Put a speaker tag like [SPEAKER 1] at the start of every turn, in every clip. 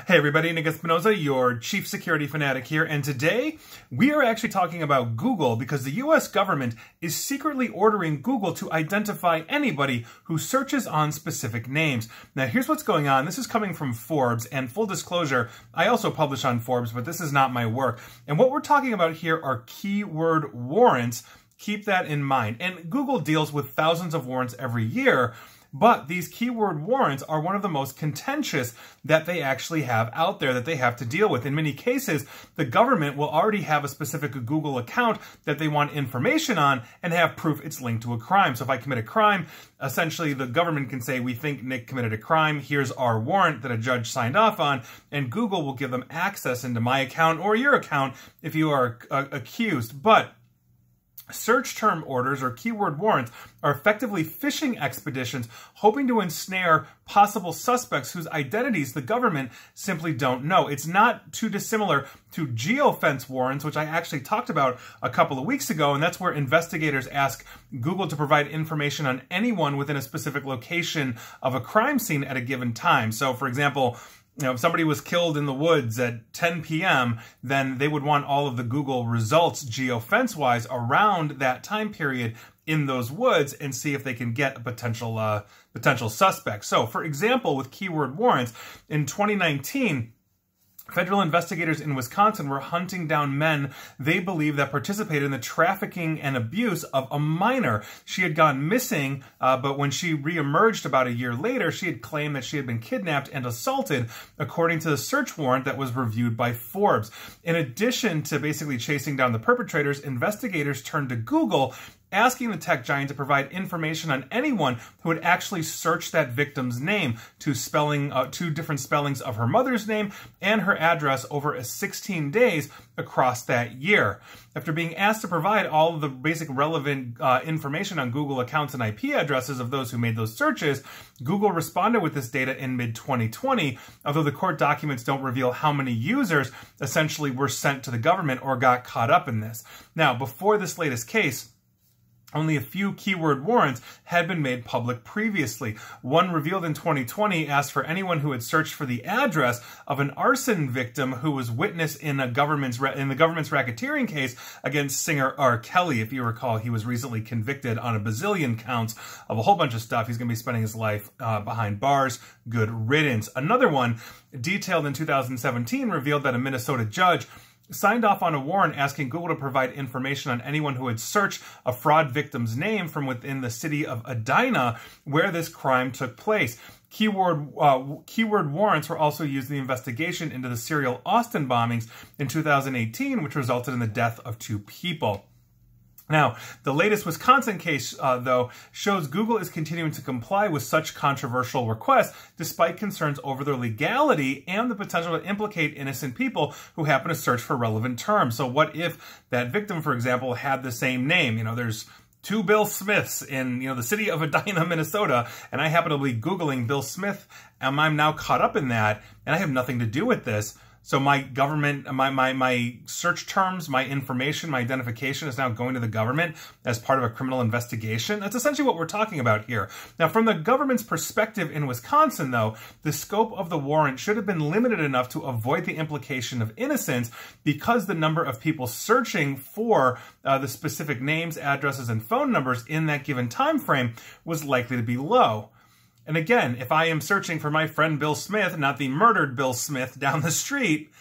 [SPEAKER 1] Hey everybody, Nick Espinoza, your chief security fanatic here, and today we are actually talking about Google because the US government is secretly ordering Google to identify anybody who searches on specific names. Now here's what's going on. This is coming from Forbes, and full disclosure, I also publish on Forbes, but this is not my work. And what we're talking about here are keyword warrants. Keep that in mind. And Google deals with thousands of warrants every year, but these keyword warrants are one of the most contentious that they actually have out there that they have to deal with. In many cases, the government will already have a specific Google account that they want information on and have proof it's linked to a crime. So if I commit a crime, essentially the government can say, we think Nick committed a crime, here's our warrant that a judge signed off on, and Google will give them access into my account or your account if you are accused. But search term orders or keyword warrants are effectively phishing expeditions hoping to ensnare possible suspects whose identities the government simply don't know. It's not too dissimilar to geofence warrants, which I actually talked about a couple of weeks ago, and that's where investigators ask Google to provide information on anyone within a specific location of a crime scene at a given time. So, for example, if somebody was killed in the woods at 10 p.m., then they would want all of the Google results geofence-wise around that time period in those woods and see if they can get a potential suspect. So, for example, with keyword warrants, in 2019, federal investigators in Wisconsin were hunting down men they believe that participated in the trafficking and abuse of a minor. She had gone missing, but when she reemerged about a year later, she had claimed that she had been kidnapped and assaulted, according to the search warrant that was reviewed by Forbes. In addition to basically chasing down the perpetrators, investigators turned to Google, asking the tech giant to provide information on anyone who had actually searched that victim's name to two different spellings of her mother's name and her address over 16 days across that year. After being asked to provide all of the basic relevant information on Google accounts and IP addresses of those who made those searches, Google responded with this data in mid-2020, although the court documents don't reveal how many users essentially were sent to the government or got caught up in this. Now, before this latest case, only a few keyword warrants had been made public previously. One revealed in 2020 asked for anyone who had searched for the address of an arson victim who was witness in the government's racketeering case against singer R. Kelly. If you recall, he was recently convicted on a bazillion counts of a whole bunch of stuff. He's going to be spending his life behind bars. Good riddance. Another one, detailed in 2017, revealed that a Minnesota judge signed off on a warrant asking Google to provide information on anyone who had searched a fraud victim's name from within the city of Edina, where this crime took place. Keyword warrants were also used in the investigation into the serial Austin bombings in 2018, which resulted in the death of 2 people. Now, the latest Wisconsin case, though, shows Google is continuing to comply with such controversial requests, despite concerns over their legality and the potential to implicate innocent people who happen to search for relevant terms. So what if that victim, for example, had the same name? There's 2 Bill Smiths in, the city of Edina, Minnesota, and I happen to be Googling Bill Smith, and I'm now caught up in that, and I have nothing to do with this. So my government, my search terms, my information, my identification is now going to the government as part of a criminal investigation. That's essentially what we're talking about here. Now, from the government's perspective in Wisconsin, though, the scope of the warrant should have been limited enough to avoid the implication of innocence because the number of people searching for the specific names, addresses, and phone numbers in that given time frame was likely to be low. And again, if I am searching for my friend Bill Smith, not the murdered Bill Smith down the street,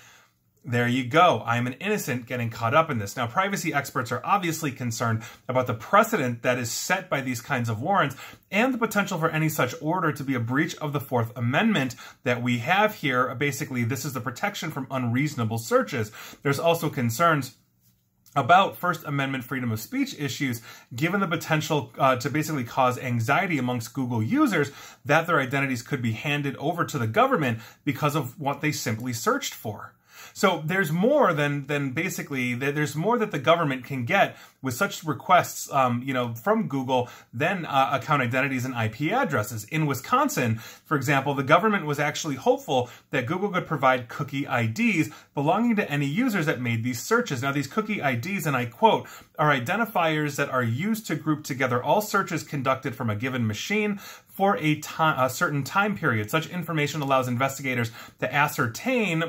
[SPEAKER 1] there you go. I am an innocent getting caught up in this. Now, privacy experts are obviously concerned about the precedent that is set by these kinds of warrants and the potential for any such order to be a breach of the Fourth Amendment that we have here. Basically, this is the protection from unreasonable searches. There's also concerns about First Amendment freedom of speech issues, given the potential to basically cause anxiety amongst Google users that their identities could be handed over to the government because of what they simply searched for. So there's more than basically, there's more that the government can get with such requests, from Google than account identities and IP addresses. In Wisconsin, for example, the government was actually hopeful that Google could provide cookie IDs belonging to any users that made these searches. Now, these cookie IDs, and I quote, are identifiers that are used to group together all searches conducted from a given machine for a certain time period. Such information allows investigators to ascertain,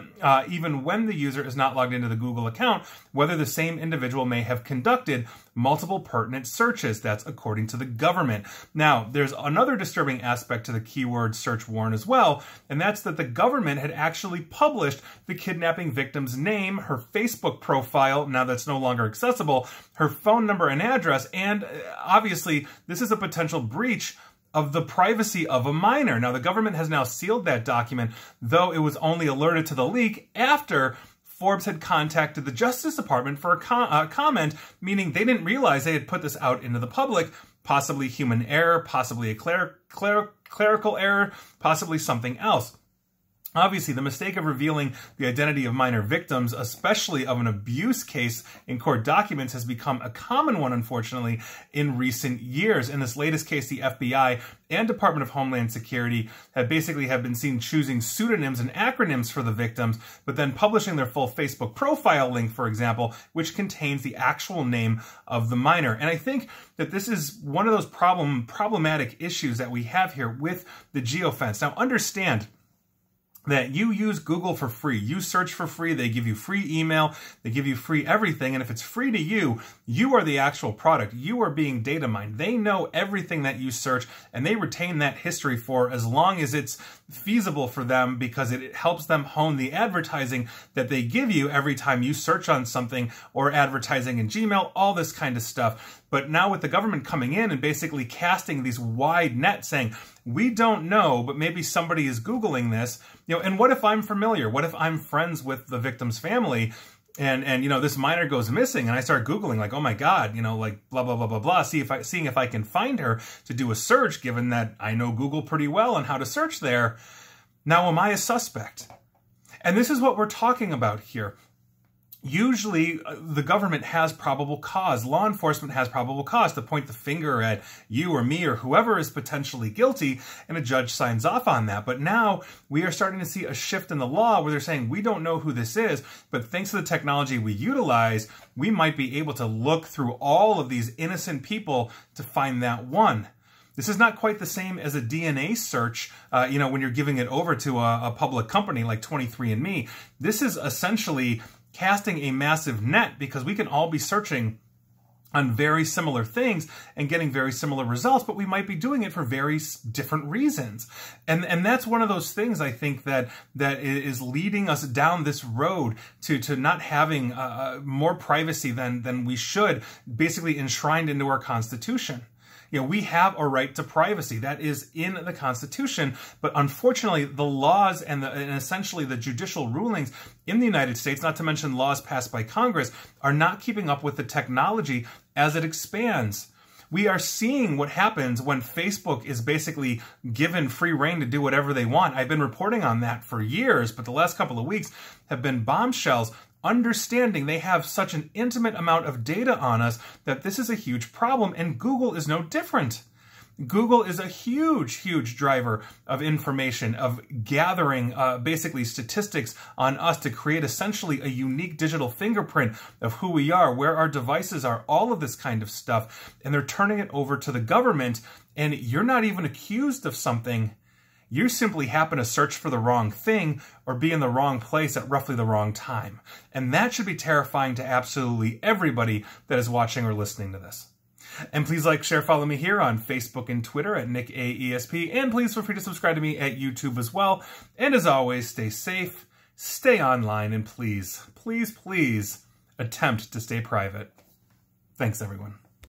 [SPEAKER 1] even when the user is not logged into the Google account, whether the same individual may have conducted multiple pertinent searches. That's according to the government. Now, there's another disturbing aspect to the keyword search warrant as well, and that's that the government had actually published the kidnapping victim's name, her Facebook profile, now that's no longer accessible, her phone number and address, and obviously this is a potential breach of the privacy of a minor. Now, the government has now sealed that document, though it was only alerted to the leak after Forbes had contacted the Justice Department for a comment, meaning they didn't realize they had put this out into the public. Possibly human error, possibly a clerical error, possibly something else. Obviously, the mistake of revealing the identity of minor victims, especially of an abuse case in court documents, has become a common one, unfortunately, in recent years. In this latest case, the FBI and Department of Homeland Security have been seen choosing pseudonyms and acronyms for the victims, but then publishing their full Facebook profile link, for example, which contains the actual name of the minor. And I think that this is one of those problematic issues that we have here with the geofence. Now, understand that you use Google for free. You search for free. They give you free email. They give you free everything. And if it's free to you, you are the actual product. You are being data mined. They know everything that you search, and they retain that history for as long as it's feasible for them, because it helps them hone the advertising that they give you every time you search on something, or advertising in Gmail, all this kind of stuff. But now with the government coming in and basically casting these wide nets saying, we don't know, but maybe somebody is Googling this, and what if I'm familiar? What if I'm friends with the victim's family? And this minor goes missing, and I start Googling, like, oh my God, like blah, blah, blah, blah, blah, seeing if I can find her to do a search, given that I know Google pretty well and how to search there. Now, am I a suspect? And this is what we're talking about here. Usually, the government has probable cause. Law enforcement has probable cause to point the finger at you or me or whoever is potentially guilty, and a judge signs off on that. But now we are starting to see a shift in the law where they're saying, we don't know who this is, but thanks to the technology we utilize, we might be able to look through all of these innocent people to find that one. This is not quite the same as a DNA search, when you're giving it over to a public company like 23andMe. This is essentially casting a massive net, because we can all be searching on very similar things and getting very similar results, but we might be doing it for very different reasons. And that's one of those things, I think, that is leading us down this road to not having more privacy than we should, basically enshrined into our Constitution. We have a right to privacy. That is in the Constitution, but unfortunately, the laws and essentially the judicial rulings in the United States, not to mention laws passed by Congress, are not keeping up with the technology as it expands. We are seeing what happens when Facebook is basically given free rein to do whatever they want. I've been reporting on that for years, but the last couple of weeks have been bombshells, understanding they have such an intimate amount of data on us that this is a huge problem, and Google is no different. Google is a huge, huge driver of information, of gathering basically statistics on us to create essentially a unique digital fingerprint of who we are, where our devices are, all of this kind of stuff. And they're turning it over to the government, and you're not even accused of something. You simply happen to search for the wrong thing or be in the wrong place at roughly the wrong time. And that should be terrifying to absolutely everybody that is watching or listening to this. And please like, share, follow me here on Facebook and Twitter at NickAESP. And please feel free to subscribe to me at YouTube as well. And as always, stay safe, stay online, and please, please, please attempt to stay private. Thanks, everyone.